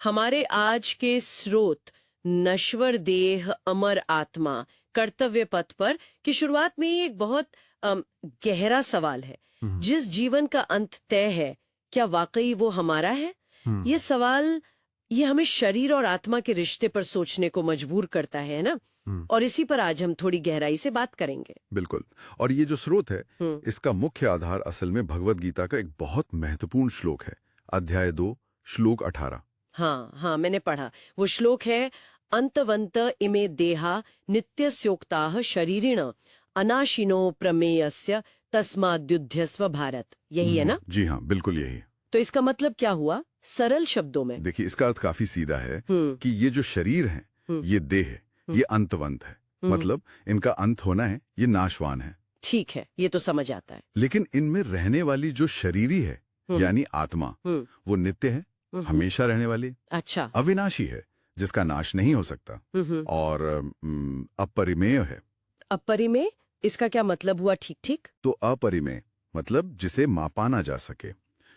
हमारे आज के स्रोत नश्वर देह अमर आत्मा कर्तव्य पथ पर की शुरुआत में ही एक बहुत गहरा सवाल है। जिस जीवन का अंत तय है, क्या वाकई वो हमारा है? ये सवाल ये हमें शरीर और आत्मा के रिश्ते पर सोचने को मजबूर करता है ना। और इसी पर आज हम थोड़ी गहराई से बात करेंगे। बिल्कुल। और ये जो स्रोत है, इसका मुख्य आधार असल में भगवत गीता का एक बहुत महत्वपूर्ण श्लोक है, अध्याय 2 श्लोक 18। हाँ, मैंने पढ़ा। वो श्लोक है, अंतवंत इमे देहा नित्यस्योक्ताः शरीरिण अनाशिनो प्रमेयस्य तस्माद्युध्यस्व भारत। यही है ना? जी हाँ, बिल्कुल यही। तो इसका मतलब क्या हुआ सरल शब्दों में? देखिए, इसका अर्थ काफी सीधा है कि ये जो शरीर है, ये देह है, ये अंतवंत है। मतलब इनका अंत होना है, ये नाशवान है। ठीक है, ये तो समझ आता है। लेकिन इनमें रहने वाली जो शरीरी है, यानी आत्मा, वो नित्य है, हमेशा रहने वाली, अच्छा, अविनाशी है, जिसका नाश नहीं हो सकता, और अपरिमेय है। अपरिमेय, इसका क्या मतलब हुआ? ठीक ठीक। तो अपरिमेय मतलब जिसे मापा ना जा सके,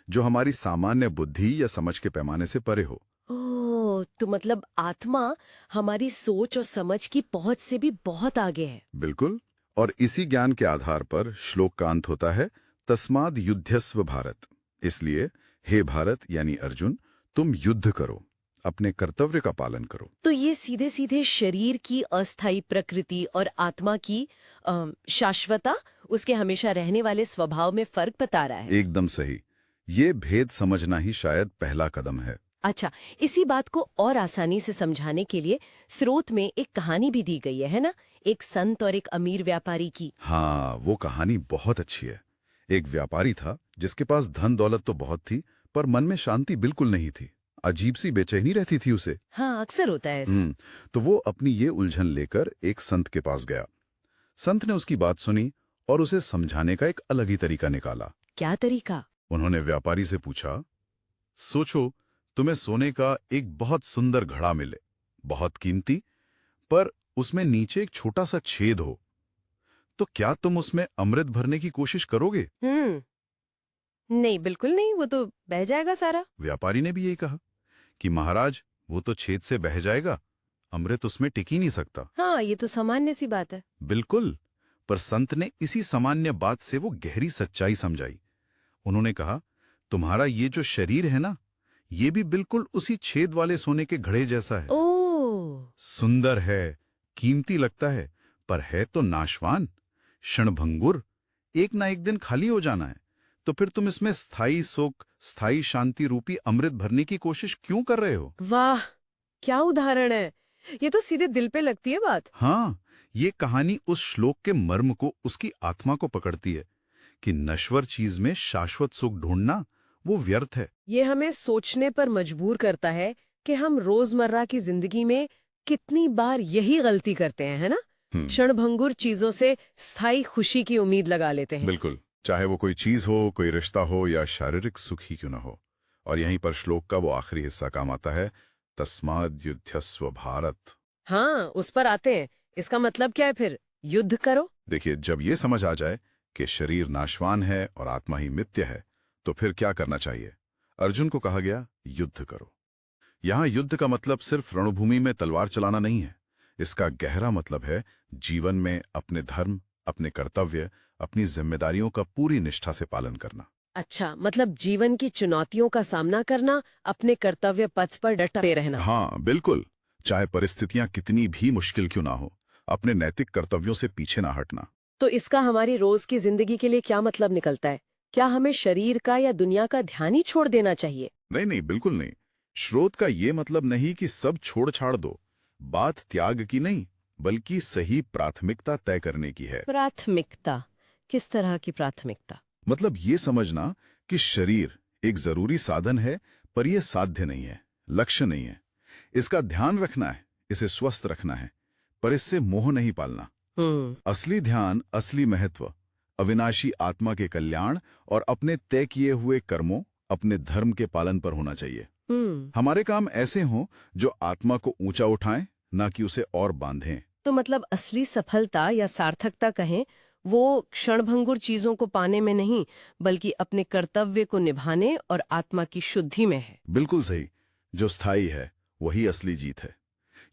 जो हमारी सामान्य बुद्धि या समझ के पैमाने से परे हो। ओह, तो मतलब आत्मा हमारी सोच और समझ की पहुंच से भी बहुत आगे है। बिल्कुल। और इसी ज्ञान के आधार पर श्लोक का अंत होता है, तस्माद युध्यस्व भारत। इसलिए हे भारत यानी अर्जुन, तुम युद्ध करो, अपने कर्तव्य का पालन करो। तो ये सीधे सीधे शरीर की अस्थायी प्रकृति और आत्मा की शाश्वता, उसके हमेशा रहने वाले स्वभाव में फर्क बता रहा है। एकदम सही। ये भेद समझना ही शायद पहला कदम है। अच्छा, इसी बात को और आसानी से समझाने के लिए स्रोत में एक कहानी भी दी गई है ना? एक संत और एक अमीर व्यापारी की। हाँ, वो कहानी बहुत अच्छी है। एक व्यापारी था जिसके पास धन दौलत तो बहुत थी, पर मन में शांति बिल्कुल नहीं थी। अजीब सी बेचैनी रहती थी उसे। हाँ, अक्सर होता है ऐसा। तो वो अपनी ये उलझन लेकर एक संत के पास गया। संत ने उसकी बात सुनी और उसे समझाने का एक अलग ही तरीका निकाला। क्या तरीका? उन्होंने व्यापारी से पूछा, सोचो तुम्हें सोने का एक बहुत सुंदर घड़ा मिले, बहुत कीमती, पर उसमें नीचे एक छोटा सा छेद हो, तो क्या तुम उसमें अमृत भरने की कोशिश करोगे? नहीं, बिल्कुल नहीं, वो तो बह जाएगा सारा। व्यापारी ने भी यही कहा कि महाराज, वो तो छेद से बह जाएगा, अमृत उसमें टिक ही नहीं सकता। हाँ, ये तो सामान्य सी बात है। बिल्कुल। पर संत ने इसी सामान्य बात से वो गहरी सच्चाई समझाई। उन्होंने कहा, तुम्हारा ये जो शरीर है ना, ये भी बिल्कुल उसी छेद वाले सोने के घड़े जैसा है। ओह, सुंदर है, कीमती लगता है, पर है तो नाशवान, क्षणभंगुर, एक ना एक दिन खाली हो जाना है। तो फिर तुम इसमें स्थायी सुख, स्थायी शांति रूपी अमृत भरने की कोशिश क्यों कर रहे हो? वाह, क्या उदाहरण है! ये तो सीधे दिल पे लगती है बात। हाँ, ये कहानी उस श्लोक के मर्म को, उसकी आत्मा को पकड़ती है कि नश्वर चीज में शाश्वत सुख ढूंढना वो व्यर्थ है। ये हमें सोचने पर मजबूर करता है कि हम रोजमर्रा की जिंदगी में कितनी बार यही गलती करते हैं, है ना? क्षणभंगुर चीजों से स्थायी खुशी की उम्मीद लगा लेते हैं। बिल्कुल। चाहे वो कोई चीज हो, कोई रिश्ता हो, या शारीरिक सुख ही क्यों न हो। और यहीं पर श्लोक का वो आखिरी हिस्सा काम आता है, तस्माद युध्यस्व भारत। हाँ, उस पर आते हैं। इसका मतलब क्या है फिर? युद्ध करो। देखिए, जब ये समझ आ जाए कि शरीर नाशवान है और आत्मा ही मिथ्य है, तो फिर क्या करना चाहिए? अर्जुन को कहा गया, युद्ध करो। यहां युद्ध का मतलब सिर्फ रणभूमि में तलवार चलाना नहीं है। इसका गहरा मतलब है जीवन में अपने धर्म, अपने कर्तव्य, अपनी जिम्मेदारियों का पूरी निष्ठा से पालन करना। अच्छा, मतलब जीवन की चुनौतियों का सामना करना, अपने कर्तव्य पथ पर डटे रहना। हाँ, बिल्कुल। चाहे परिस्थितियां कितनी भी मुश्किल क्यों ना हो, अपने नैतिक कर्तव्यों से पीछे ना हटना। तो इसका हमारी रोज की जिंदगी के लिए क्या मतलब निकलता है? क्या हमें शरीर का या दुनिया का ध्यान ही छोड़ देना चाहिए? नहीं नहीं, बिल्कुल नहीं। श्रोत का ये मतलब नहीं कि सब छोड़ छाड़ दो। बात त्याग की नहीं, बल्कि सही प्राथमिकता तय करने की है। प्राथमिकता? किस तरह की प्राथमिकता? मतलब ये समझना कि शरीर एक जरूरी साधन है, पर यह साध्य नहीं है, लक्ष्य नहीं है। इसका ध्यान रखना है, इसे स्वस्थ रखना है, पर इससे मोह नहीं पालना। असली ध्यान, असली महत्व अविनाशी आत्मा के कल्याण और अपने तय किए हुए कर्मों, अपने धर्म के पालन पर होना चाहिए। हमारे काम ऐसे हों जो आत्मा को ऊंचा उठाएं, ना कि उसे और बांधें। तो मतलब असली सफलता या सार्थकता कहें, वो क्षणभंगुर चीजों को पाने में नहीं, बल्कि अपने कर्तव्य को निभाने और आत्मा की शुद्धि में है। बिल्कुल सही। जो स्थायी है वही असली जीत है।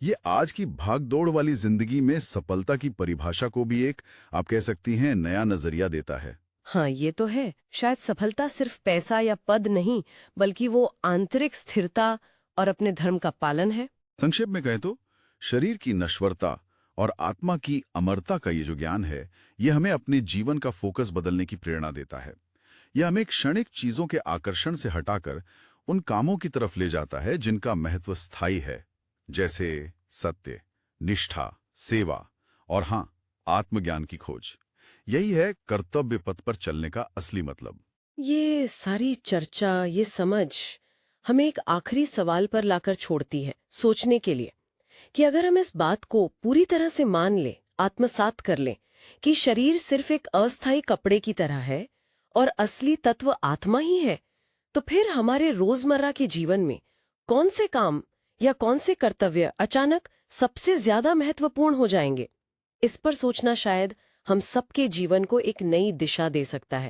ये आज की भागदौड़ वाली जिंदगी में सफलता की परिभाषा को भी एक, आप कह सकती हैं, नया नजरिया देता है। हाँ, ये तो है। शायद सफलता सिर्फ पैसा या पद नहीं, बल्कि वो आंतरिक स्थिरता और अपने धर्म का पालन है। संक्षेप में कहें तो शरीर की नश्वरता और आत्मा की अमरता का ये जो ज्ञान है, ये हमें अपने जीवन का फोकस बदलने की प्रेरणा देता है। यह हमें क्षणिक चीजों के आकर्षण से हटाकर उन कामों की तरफ ले जाता है जिनका महत्व स्थायी है, जैसे सत्य, निष्ठा, सेवा और हाँ, आत्मज्ञान की खोज। यही है कर्तव्य पथ पर चलने का असली मतलब। ये सारी चर्चा, ये समझ हमें एक आखिरी सवाल पर लाकर छोड़ती है, सोचने के लिए, कि अगर हम इस बात को पूरी तरह से मान लें, आत्मसात कर लें कि शरीर सिर्फ एक अस्थायी कपड़े की तरह है और असली तत्व आत्मा ही है, तो फिर हमारे रोजमर्रा के जीवन में कौन से काम या कौन से कर्तव्य अचानक सबसे ज्यादा महत्वपूर्ण हो जाएंगे? इस पर सोचना शायद हम सबके जीवन को एक नई दिशा दे सकता है।